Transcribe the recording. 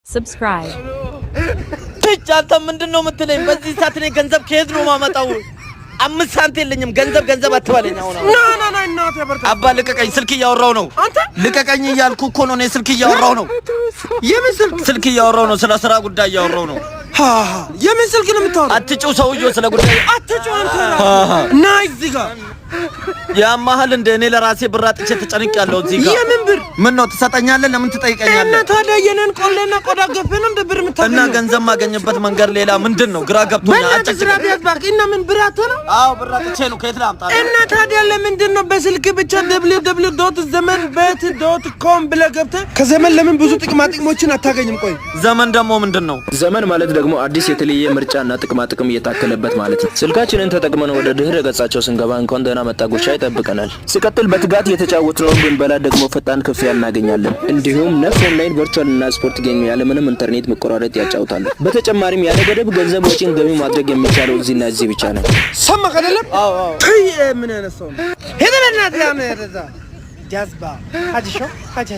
Subscribe. አንተ ምንድነው የምትለኝ? በዚህ ሰዓት እኔ ገንዘብ ከየት ነው ማመጣው? 5 ሳንቲም የለኝም። ገንዘብ አትባለኝ። አሁን ና እናቴ በርታ። አባ ልቀቀኝ፣ ስልክ እያወራው ነው። ልቀቀኝ እያልኩ እኮ ነው። እኔ ስልክ እያወራው ነው። የምን ስልክ እያወራው ነው? ስለ ስራ ጉዳይ እያወራው ነው። የምን ስልክ ነው የምታወራው? አትጩህ ሰውዬው፣ ስለ ጉዳይ አትጩህ አንተ። ና እዚህ ጋር ያማህል እንደ እኔ ለራሴ ብር አጥቼ ተጨንቄያለሁ። እዚህ ጋር የምን ብር? ምን ነው ትሰጠኛለህ? ለምን ትጠይቀኛለህ? እና ታዲያ የኔን ቆሌና ቆዳ ገፈን እንደ ብር የምታገኘው? እና ገንዘብ ማገኘበት መንገድ ሌላ ምንድነው? ግራ ገብቶኛል። እና ምን ብር አጥቶ ነው? አዎ ብር አጥቼ ነው። ከየት ላምጣ? እና ታዲያ ለምንድን ነው በስልክ ብቻ www.zemenbet.com ብለህ ገብተህ ከዘመን ለምን ብዙ ጥቅማ ጥቅሞችን አታገኝም? ቆይ ዘመን ደግሞ ምንድነው? ዘመን ማለት ደግሞ አዲስ የተለየ ምርጫና ጥቅማ ጥቅም እየታከለበት ማለት ነው። ስልካችንን ተጠቅመን ወደ ድህረ ገጻቸው ስንገባ እንኳን ደህና መጣ ጉርሻ ይጠብቀናል። ሲቀጥል በትጋት የተጫወትነው ብንበላ ደግሞ ፈጣን ክፍያ እናገኛለን። እንዲሁም ነፍ ኦንላይን ቨርቹዋል እና ስፖርት ጌም ያለ ምንም ኢንተርኔት መቆራረጥ ያጫውታሉ። በተጨማሪም ያለ ገደብ ገንዘብ ወጪን ገቢ ማድረግ የሚቻለው እዚህና እዚህ ብቻ ነው። ሰማህ አይደለም? አዎ ምን ያነሳው ሄደና ያነ ያዛ ጃዝባ ሀጂ